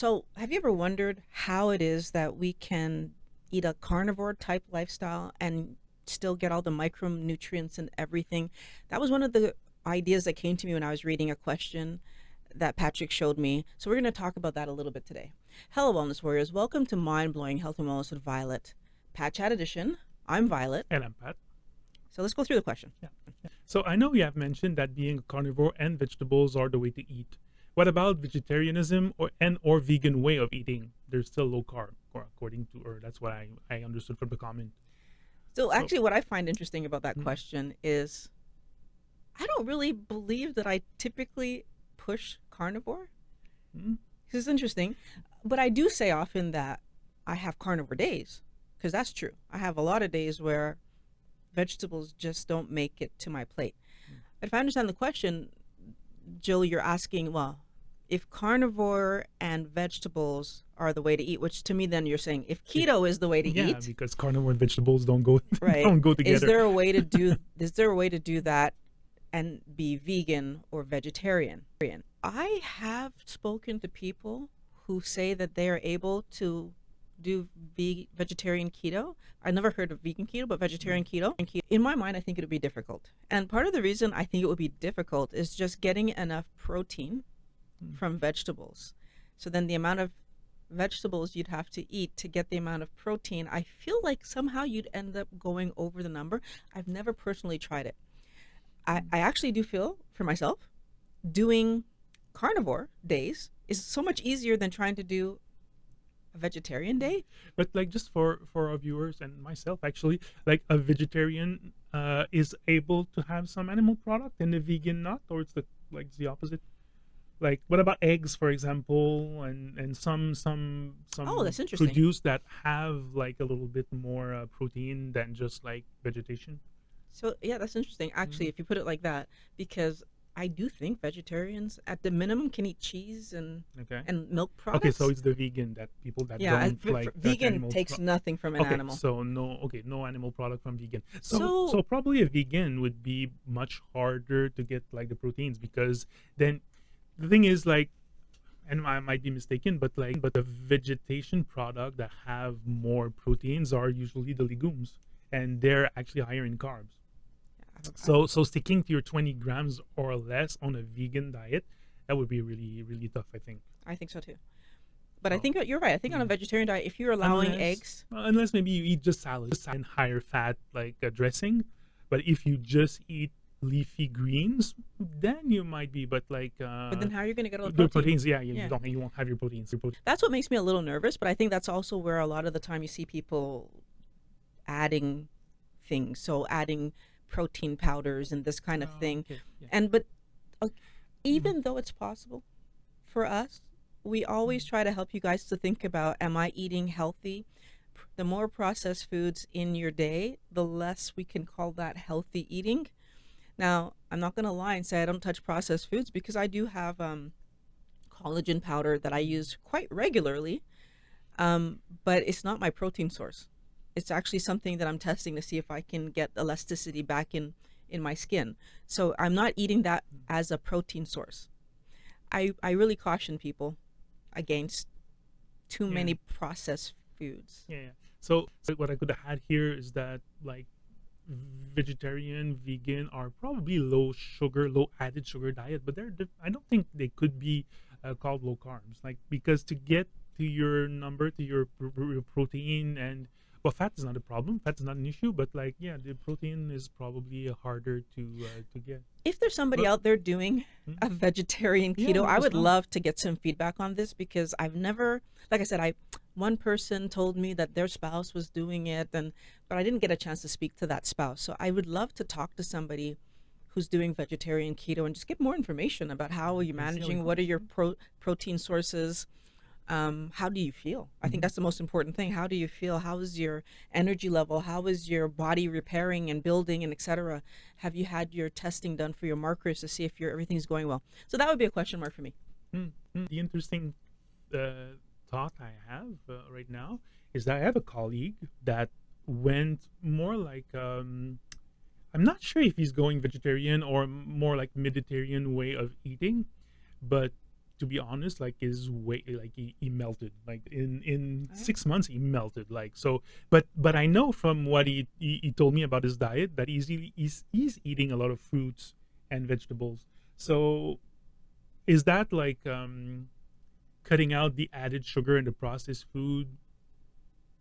So, have you ever wondered how it is that we can eat a carnivore type lifestyle and still get all the micronutrients and everything? That was one of the ideas that came to me when I was reading a question that Patrick showed me. So, we're going to talk about that a little bit today. Hello, Wellness Warriors. Welcome to Mind Blowing Health and Wellness with Violet, Pat Chat Edition. I'm Violet. And I'm Pat. So, let's go through the question. Yeah. So I know you have mentioned that being a carnivore and vegetables are the way to eat. What about vegetarianism or vegan way of eating? They're still low carb, or according to, or that's what I understood from the comment. So, actually, what I find interesting about that question is I don't really believe that I typically push carnivore. Mm, This is interesting. But I do say often that I have carnivore days because that's true. I have a lot of days where vegetables just don't make it to my plate. But if I understand the question, Jill, you're asking, well, if carnivore and vegetables are the way to eat, which to me then you're saying if keto is the way to yeah, eat, because carnivore and vegetables don't go right? don't go together. Is there a way to do that and be vegan or vegetarian? I have spoken to people who say that they are able to do vegetarian keto. I never heard of vegan keto, but vegetarian keto. In my mind, I think it would be difficult. And part of the reason I think it would be difficult is just getting enough protein from vegetables. So then the amount of vegetables you'd have to eat to get the amount of protein, I feel like somehow you'd end up going over the number. I've never personally tried it. I actually do feel for myself doing carnivore days is so much easier than trying to do a vegetarian day. But like just for our viewers and myself, actually, like a vegetarian is able to have some animal product and a vegan not, or it's the opposite. Like what about eggs, for example, and some Oh, that's interesting. produce that have like a little bit more protein than just like vegetation. So yeah, that's interesting. Actually, if you put it like that, because I do think vegetarians at the minimum can eat cheese Okay. and milk products. Okay, so it's the vegan that people that yeah, don't like that vegan animal takes nothing from an okay, animal. so no animal product from vegan. So So probably a vegan would be much harder to get like the proteins because then the thing is like, and I might be mistaken, but the vegetation product that have more proteins are usually the legumes, and they're actually higher in carbs. So sticking to your 20 grams or less on a vegan diet, that would be really really tough, I think. I think so too. But I Oh. think you're right. I think on a vegetarian diet, if you're allowing eggs, Unless maybe you eat just salad and higher fat like a dressing, but if you just eat leafy greens, then you might be. But like but then how are you going to get all the the protein? proteins, yeah, you Yeah. don't, you won't have your proteins. That's what makes me a little nervous, but I think that's also where a lot of the time you see people adding things. So adding protein powders and this kind of thing. Okay, yeah. And but uh, even though it's possible for us, we always try to help you guys to think about, am I eating healthy? The more processed foods in your day, the less we can call that healthy eating. Now, I'm not going to lie and say I don't touch processed foods because I do have collagen powder that I use quite regularly, but it's not my protein source. It's actually something that I'm testing to see if I can get elasticity back in my skin. So I'm not eating that as a protein source. I really caution people against too Yeah. many processed foods. Yeah. So what I could add here is that like vegetarian, vegan are probably low sugar, low added sugar diet, but I don't think they could be called low carbs. Like because to get to your number, to your protein and well, fat is not a problem. Fat is not an issue, but like yeah, the protein is probably harder to get. If there's somebody But out there doing a vegetarian yeah, keto, let I us would know. love to get some feedback on this because I've never, like I said, one person told me that their spouse was doing it, but I didn't get a chance to speak to that spouse. So I would love to talk to somebody who's doing vegetarian keto and just get more information about how are you And see how it managing, what are goes. your protein sources, how do you feel? I think that's the most important thing. How do you feel? How is your energy level? How is your body repairing and building and etc.? Have you had your testing done for your markers to see if everything's going well? So that would be a question mark for me. The interesting thought I have right now is that I have a colleague that went more like I'm not sure if he's going vegetarian or more like Mediterranean way of eating, but to be honest, like is way like he melted like in Right? 6 months he melted like so. But I know from what he told me about his diet that he's eating a lot of fruits and vegetables. So is that like cutting out the added sugar and the processed food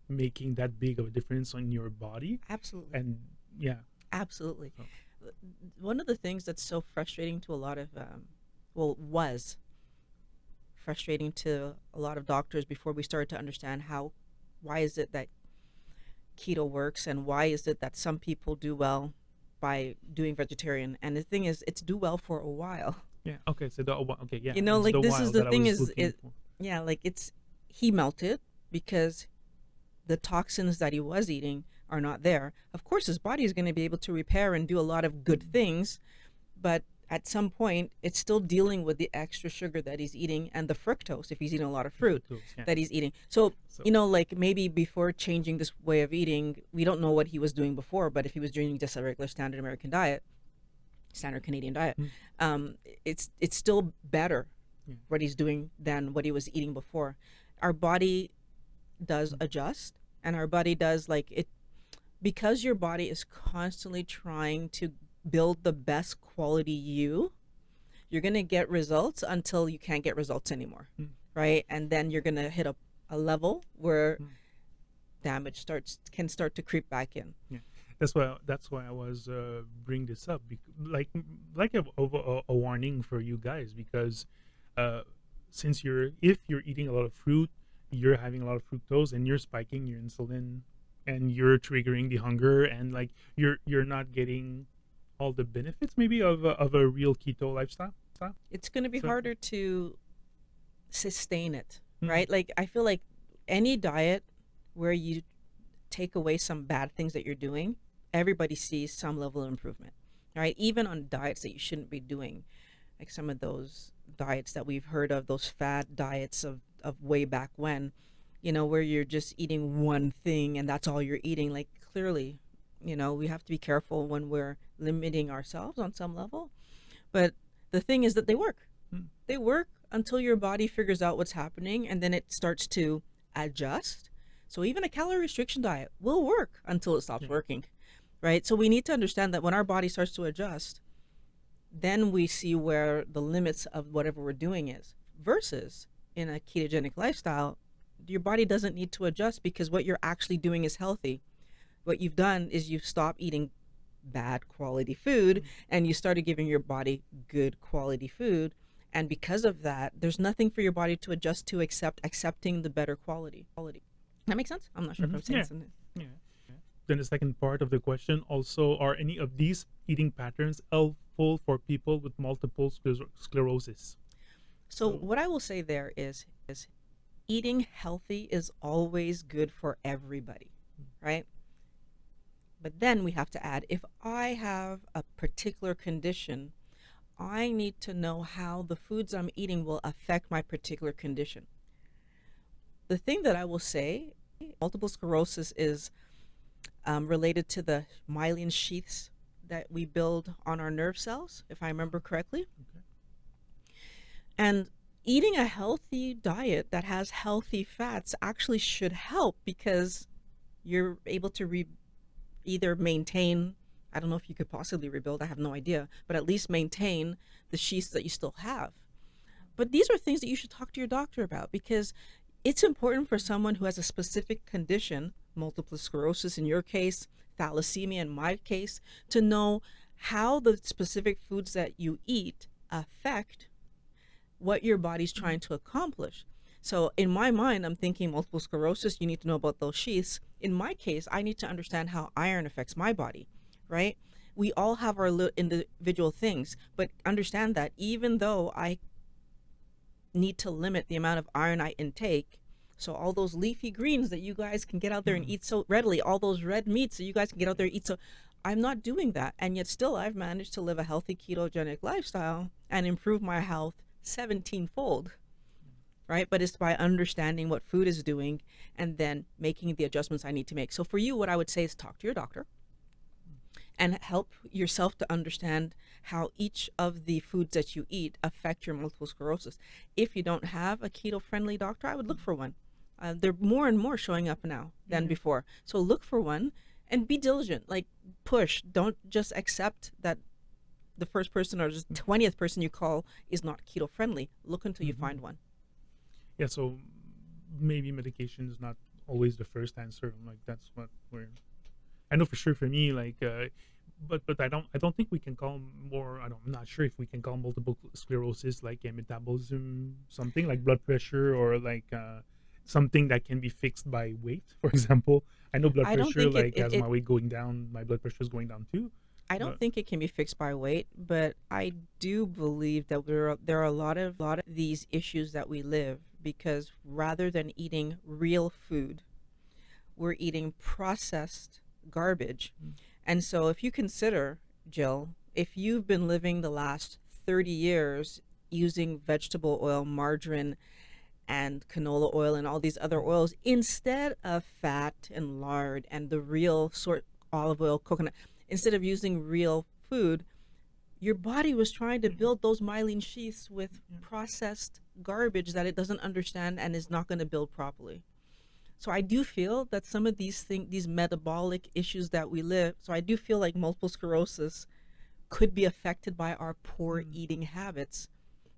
making that big of a difference on your body? Absolutely. And yeah. Absolutely. So, One of the things that's so frustrating to a lot of, well, was frustrating to a lot of doctors before we started to understand why is it that keto works and why is it that some people do well by doing vegetarian. And the thing is, it's do well for a while. yeah. Okay. So the okay. Yeah. You know, It's like the this is while the that I thing was is, looking for. yeah, like he melted because the toxins that he was eating are not there. Of course, his body is going to be able to repair and do a lot of good things, but at some point, it's still dealing with the extra sugar that he's eating and the fructose if he's eating a lot of fruit Fructose, yeah. that he's eating. So, So like maybe before changing this way of eating, we don't know what he was doing before, but if he was doing just a regular standard American diet, standard Canadian diet, mm, it's still better yeah. what he's doing than what he was eating before. Our body does Mm, adjust, and our body does like it because your body is constantly trying to build the best quality you're going to get results until you can't get results anymore, mm, right? And then you're going to hit a level where mm, damage can start to creep back in. yeah. That's why I was bring this up like a warning for you guys because uh since if you're eating a lot of fruit, you're having a lot of fructose and you're spiking your insulin and you're triggering the hunger and like you're not getting all the benefits maybe of a real keto lifestyle. It's going to be So harder to sustain it, mm, right? Like I feel like any diet where you take away some bad things that you're doing, everybody sees some level of improvement, right? Even on diets that you shouldn't be doing, like some of those diets that we've heard of, those fad diets of way back when, where you're just eating one thing and that's all you're eating. Like clearly, we have to be careful when we're limiting ourselves on some level. But the thing is that they work. mm, They work until your body figures out what's happening and then it starts to adjust. So even a calorie restriction diet will work until it stops yeah. working, right? So we need to understand that when our body starts to adjust, then we see where the limits of whatever we're doing is. Versus in a ketogenic lifestyle, your body doesn't need to adjust because what you're actually doing is healthy. What you've done is you've stopped eating bad quality food Mm, and you started giving your body good quality food. And because of that, there's nothing for your body to adjust to except accepting the better quality. That makes sense? I'm not sure if I'm saying yeah. something. Yeah. Then the second part of the question also, are any of these eating patterns helpful for people with multiple sclerosis? So So what I will say there is eating healthy is always good for everybody, right? But then we have to add, if I have a particular condition, I need to know how the foods I'm eating will affect my particular condition. The thing that I will say, multiple sclerosis is related to the myelin sheaths that we build on our nerve cells, if I remember correctly. okay. And eating a healthy diet that has healthy fats actually should help because you're able to either maintain, I don't know if you could possibly rebuild, I have no idea, but at least maintain the sheaths that you still have. But these are things that you should talk to your doctor about because it's important for someone who has a specific condition, multiple sclerosis in your case, thalassemia in my case, to know how the specific foods that you eat affect what your body's trying to accomplish. So in my mind, I'm thinking multiple sclerosis, you need to know about those sheaths. In my case, I need to understand how iron affects my body, right? We all have our individual things, but understand that even though I need to limit the amount of iron I intake, so all those leafy greens that you guys can get out there and Mm, eat so readily, all those red meats that you guys can get out there and eat so, I'm not doing that. And yet still I've managed to live a healthy ketogenic lifestyle and improve my health 17-fold, right? But it's by understanding what food is doing and then making the adjustments I need to make. So for you, what I would say is talk to your doctor and help yourself to understand how each of the foods that you eat affect your multiple sclerosis. If you don't have a keto friendly doctor, I would look for one. They're more and more showing up now than Yeah. before. So look for one and be diligent. Like push. Don't just accept that the first person or the 20th person you call is not keto friendly. Look until you Mm-hmm. find one. Yeah. So maybe medication is not always the first answer. Like that's what we're. I know for sure for me, like, but I don't think we can call more. I'm not sure if we can call multiple sclerosis like a metabolism something like blood pressure or like something that can be fixed by weight. For example, I know blood I don't pressure. think Like as my weight going down, my blood pressure is going down too. I don't But think it can be fixed by weight, but I do believe that there are a lot of these issues that we live because rather than eating real food, we're eating processed garbage. And so if you consider, Jill, if you've been living the last 30 years using vegetable oil, margarine, and canola oil and all these other oils instead of fat and lard and the real sort olive oil, coconut, instead of using real food, your body was trying to build those myelin sheaths with processed garbage that it doesn't understand and is not going to build properly. So I do feel that some of these metabolic issues that we live, so I do feel like multiple sclerosis could be affected by our poor eating habits,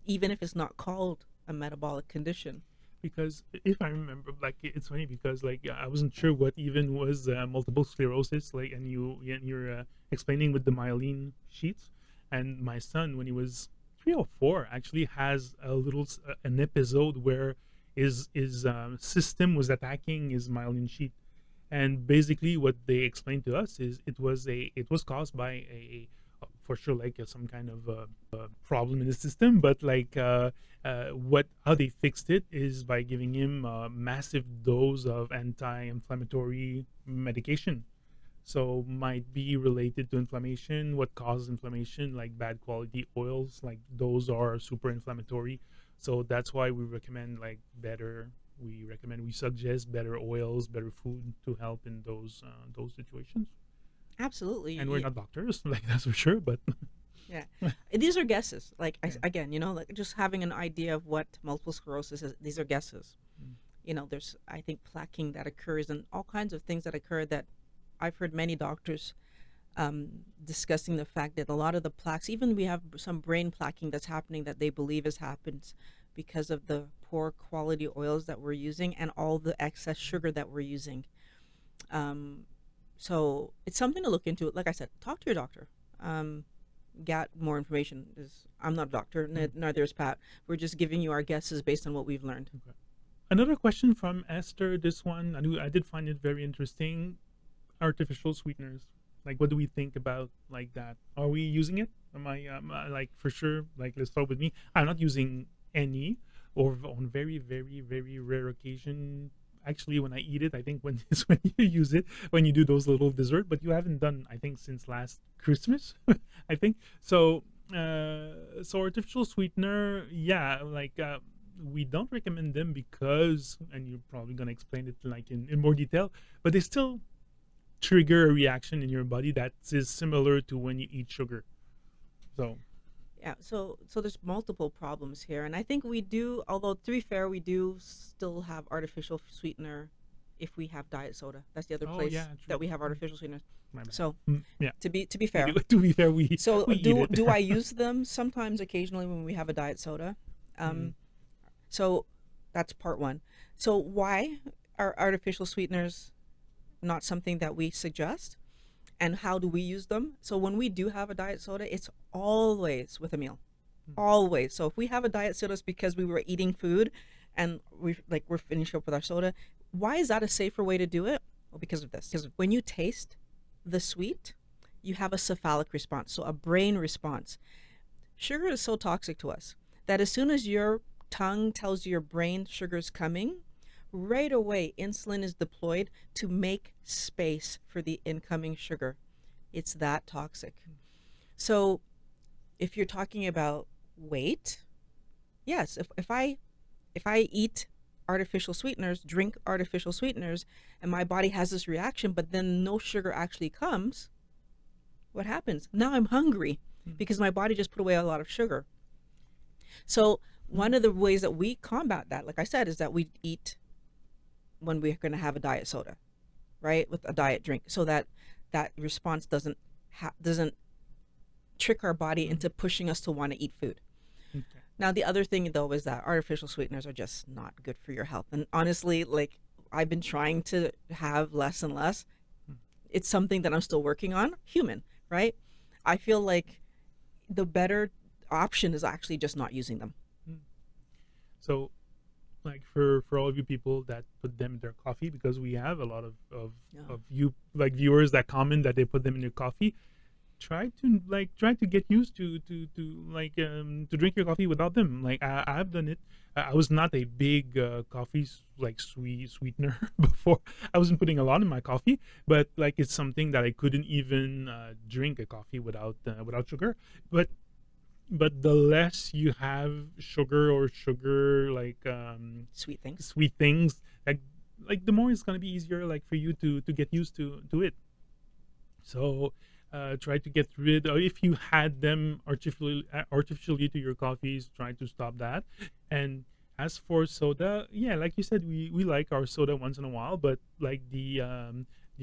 even if it's not called a metabolic condition. because if I remember, like it's funny because like I wasn't sure what even was multiple sclerosis, like, and you're explaining with the myelin sheets, and my son when he was 3 or 4 actually has a little an episode where his system was attacking his myelin sheet, and basically what they explained to us is it was caused by a for sure like some kind of problem in the system, but like what how they fixed it is by giving him a massive dose of anti-inflammatory medication. So might be related to inflammation. What causes inflammation, like bad quality oils, like those are super inflammatory. So that's why we recommend like better. We suggest better oils, better food to help in those situations. Absolutely. And we're not doctors, like that's for sure. But Yeah. These are guesses. Like yeah. again, like just having an idea of what multiple sclerosis is. These are guesses. Mm. There's I think plaquing that occurs and all kinds of things that occur that I've heard many doctors discussing the fact that a lot of the plaques, even we have some brain plaquing that's happening that they believe has happened because of the poor quality oils that we're using and all the excess sugar that we're using. Um, so it's something to look into. Like I said, talk to your doctor. Get more information. I'm not a doctor, Mm. neither is Pat. We're just giving you our guesses based on what we've learned. Okay. Another question from Esther. This one I did find it very interesting. Artificial sweeteners. Like, what do we think about like that? Are we using it? Am I like for sure? Like, let's start with me. I'm not using any, or on very, very, very rare occasion. Actually, when I eat it, I think when is when you use it when you do those little dessert. But you haven't done, I think, since last Christmas. I think so. So artificial sweetener, yeah, like we don't recommend them because, and you're probably gonna explain it like in more detail, but they still trigger a reaction in your body that is similar to when you eat sugar. So, Yeah, so there's multiple problems here, and I think we do. Although to be fair, we do still have artificial sweetener if we have diet soda. That's the other oh yeah, place true. that we have artificial sweeteners. My bad. So Yeah. to be We do, fair, to be fair, we so we eat do it. do I use them sometimes, occasionally when we have a diet soda? Mm. So that's part one. So why are artificial sweeteners not something that we suggest? And how do we use them? So when we do have a diet soda, it's always with a meal. Always. So if we have a diet soda, it's because we were eating food and we're finishing up with our soda. Why is that a safer way to do it? Well, because of this. Because when you taste the sweet, you have a cephalic response, so a brain response. Sugar is so toxic to us that as soon as your tongue tells your brain sugar's coming, right away insulin is deployed to make space for the incoming sugar. It's that toxic. So if you're talking about weight, yes, if I eat artificial sweeteners, drink artificial sweeteners, and my body has this reaction, but then no sugar actually comes, what happens? Now I'm hungry Mm. because my body just put away a lot of sugar. So one of the ways that we combat that, like I said, is that we eat when we're going to have a diet soda, right, with a diet drink, so that that response doesn't trick our body Mhm. into pushing us to want to eat food. Okay. Now, the other thing though is that artificial sweeteners are just not good for your health. And honestly, like I've been trying to have less and less. Mm. It's something that I'm still working on. Human, right? I feel like the better option is actually just not using them. Mm. So, like for all of you people that put them in their coffee, because we have a lot Yeah. of you like viewers that comment that they put them in their coffee. Try to get used to drink your coffee without them. Like I've done it. I was not a big coffee like sweetener before. I wasn't putting a lot in my coffee, but like it's something that I couldn't even drink a coffee without sugar. But the less you have sugar or sugar Sweet things. sweet things, like the more it's gonna be easier like for you to get used to it. So try to get rid of, if you had them artificially to your coffees, try to stop that. And as for soda, yeah, like you said, we like our soda once in a while, but like the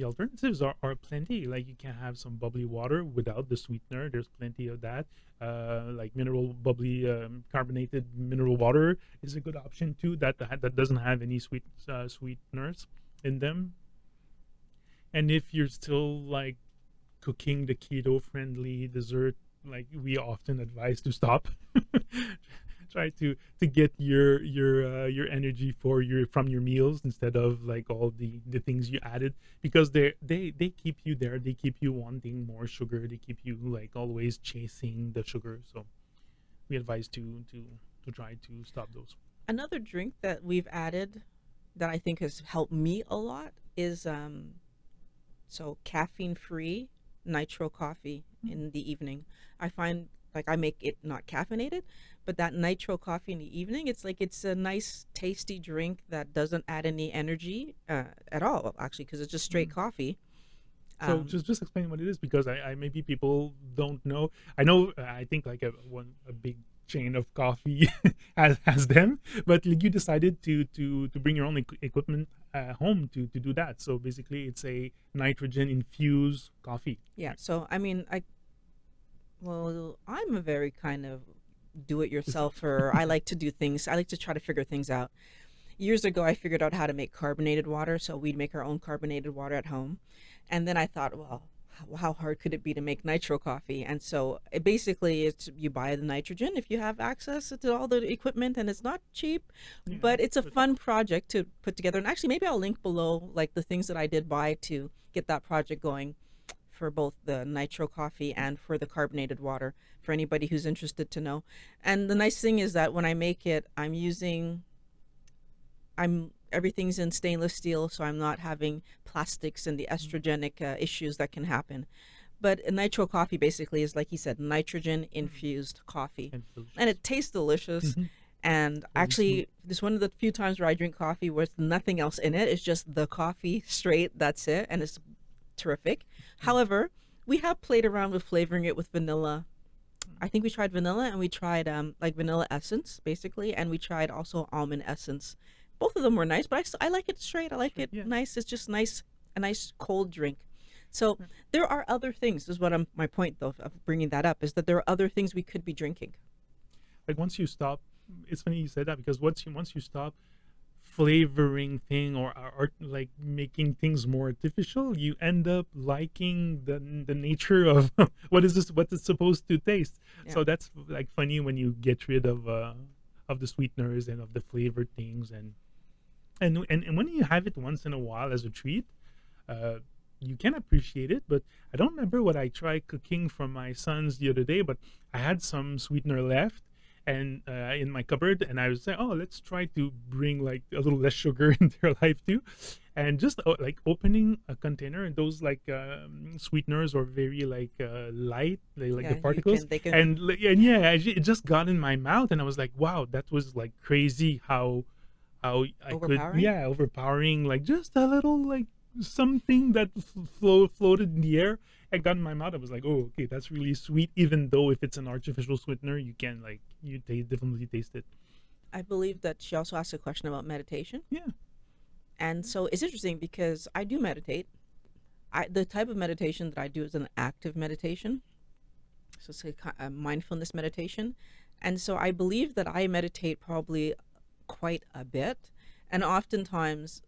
alternatives are plenty. Like you can have some bubbly water without the sweetener. There's plenty of that. Like mineral bubbly carbonated mineral water is a good option too. That doesn't have any sweeteners in them. And if you're still like cooking the keto friendly dessert, like we often advise to stop. Try to get your energy for your from your meals instead of like all the things you added, because they keep you there, they keep you wanting more sugar, they keep you like always chasing the sugar. So we advise to try to stop those. Another drink that we've added that I think has helped me a lot is so caffeine free nitro coffee in the evening. I find like I make it not caffeinated, but that nitro coffee in the evening, it's like it's a nice tasty drink that doesn't add any energy at all actually, because it's just straight Mm. coffee. So um just explain what it is, because I maybe people don't know. I know I think like a big chain of coffee has them, but like, you decided to bring your own equipment home to do that. So basically, it's a nitrogen infused coffee. yeah, Right? so I mean, well, I'm a very kind of do it Just yourself, or I like to do things, I like to try to figure things out. Years ago I figured out how to make carbonated water, so we'd make our own carbonated water at home. And then I thought, well, how hard could it be to make nitro coffee? And so it basically, it's you buy the nitrogen if you have access to all the equipment, and it's not cheap, yeah, but it's a but fun project to put together. And actually, maybe I'll link below like the things that I did buy to get that project going, for both the nitro coffee and for the carbonated water, for anybody who's interested to know. And the nice thing is that when I make it, I'm everything's in stainless steel, so I'm not having plastics and the estrogenic issues that can happen. But a nitro coffee basically is, like you said, nitrogen infused coffee, and and delicious. it tastes delicious. Hmm. And Very smooth. actually, this is one of the few times where I drink coffee with nothing else in it. It's just the coffee straight. That's it, and it's terrific. Mm. However, we have played around with flavoring it with vanilla. I think we tried vanilla, and we tried like vanilla essence basically, and we tried also almond essence. Both of them were nice, but I like it straight. I like Sure. it Yeah. nice. It's just nice, a nice cold drink. So Right. there are other things. Is what I'm my point though of bringing that up, is that there are other things we could be drinking. Like once you stop, it's funny you said that, because once you stop flavoring thing, or like making things more artificial, you end up liking the nature of what it's supposed to taste. Yeah. So that's like funny when you get rid of the sweeteners and of the flavored things. And when you have it once in a while as a treat, uh you can appreciate it. But I don't remember what I tried cooking for my sons the other day, but I had some sweetener left and in my cupboard, and I was like, oh, let's try to bring like a little less sugar in their life too. And just like opening a container, and those like sweeteners are very like light, like the Yeah, you particles. can. They can. And yeah, it just got in my mouth, and I was like, wow, that was like crazy how I could, Overpowering. yeah, overpowering, like just a little like something that floated in the air and got in my mouth. I was like, oh, okay, that's really sweet. Even though if it's an artificial sweetener, you can like definitely taste it. I believe that she also asked a question about meditation. Yeah. And so it's interesting because I do meditate. The type of meditation that I do is an active meditation. So it's a mindfulness meditation. And so I believe that I meditate probably quite a bit. And oftentimes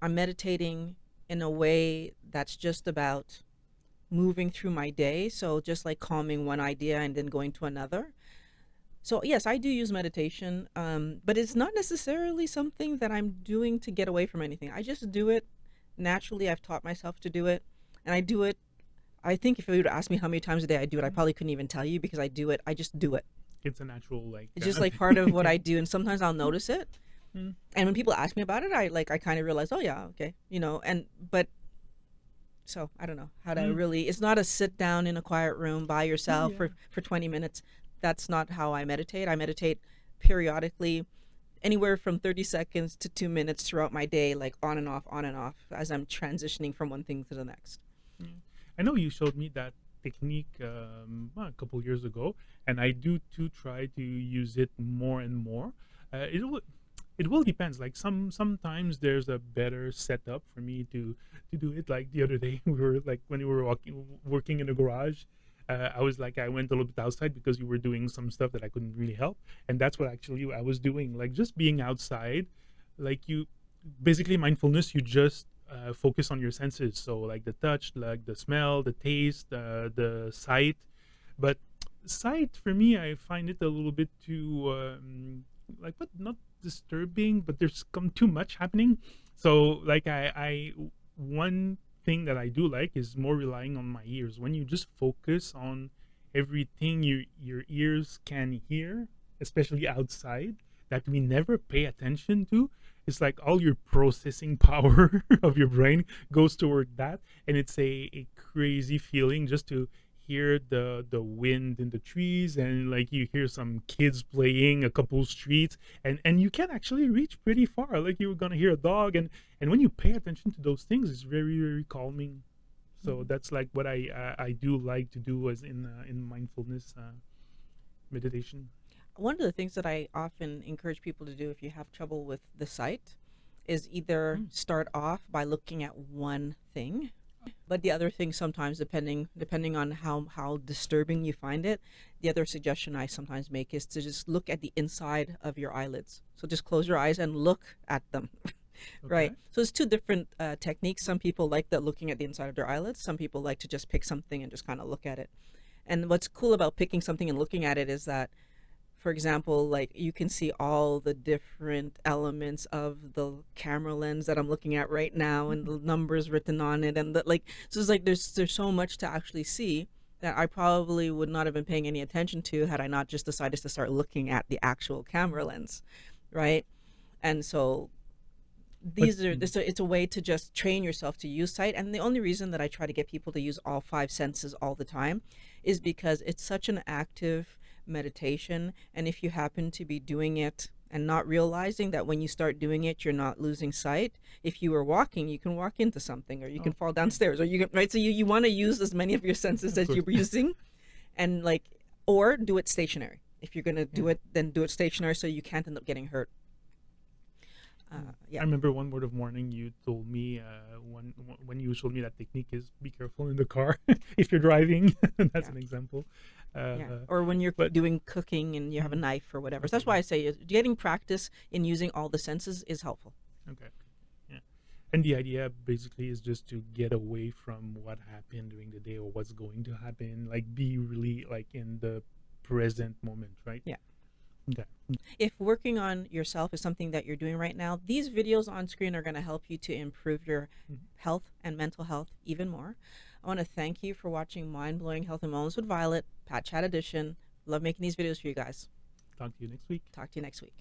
I'm meditating in a way that's just about moving through my day. So just like calming one idea and then going to another. So yes, I do use meditation, but it's not necessarily something that I'm doing to get away from anything. I just do it naturally. I've taught myself to do it, and I do it. I think if you were to ask me how many times a day I do it, I probably couldn't even tell you because I do it. I just do it. It's a natural like. It's just like part of what I do, and sometimes I'll notice it. Mm. And when people ask me about it, I kind of realize, oh yeah, okay, but so I don't know how to really. It's not a sit down in a quiet room by yourself for 20 minutes. That's not how I meditate. I meditate periodically, anywhere from 30 seconds to 2 minutes throughout my day, like on and off, as I'm transitioning from one thing to the next. I know you showed me that technique a couple years ago, and I do too try to use it more and more. It will depends. Like sometimes there's a better setup for me to do it. Like the other day, we were like when we were working in the garage. I was like, I went a little bit outside because you were doing some stuff that I couldn't really help. And that's what actually I was doing. Like just being outside, like you basically mindfulness, you just focus on your senses. So like the touch, like the smell, the taste, the sight. But sight for me, I find it a little bit too, like, but not disturbing, but there's come too much happening. So like one thing that I do like is more relying on my ears. When you just focus on everything your ears can hear, especially outside, that we never pay attention to, it's like all your processing power of your brain goes toward that, and it's a crazy feeling just to hear the wind in the trees, and like you hear some kids playing a couple streets, and you can actually reach pretty far. Like you're gonna hear a dog, and when you pay attention to those things, it's very, very calming. So that's like what I do like to do as in mindfulness meditation. One of the things that I often encourage people to do if you have trouble with the sight is either start off by looking at one thing, but the other thing sometimes, depending on how disturbing you find it, the other suggestion I sometimes make is to just look at the inside of your eyelids. So just close your eyes and look at them. Right. So it's two different techniques. Some people like that, looking at the inside of their eyelids. Some people like to just pick something and just kind of look at it. And what's cool about picking something and looking at it is that, for example, like you can see all the different elements of the camera lens that I'm looking at right now, and the numbers written on it, and so it's like there's so much to actually see that I probably would not have been paying any attention to had I not just decided to start looking at the actual camera lens, right? And so it's a way to just train yourself to use sight. And the only reason that I try to get people to use all five senses all the time is because it's such an active meditation, and if you happen to be doing it and not realizing that when you start doing it you're not losing sight, if you were walking you can walk into something, or you can fall downstairs, or you can, right? So you want to use as many of your senses as you're using, and like, or do it stationary. If you're going to do it, then do it stationary so you can't end up getting hurt. I remember one word of warning you told me when you showed me that technique is be careful in the car if you're driving. That's an example. Or when you're doing cooking and you have a knife or whatever. So that's why I say getting practice in using all the senses is helpful. Okay. Yeah. And the idea basically is just to get away from what happened during the day or what's going to happen. Like be really like in the present moment, right? Yeah. Okay. If working on yourself is something that you're doing right now, these videos on screen are going to help you to improve your health and mental health even more. I want to thank you for watching Mind Blowing Health and Wellness with Violet, Pat Chat Edition. Love making these videos for you guys. Talk to you next week. Talk to you next week.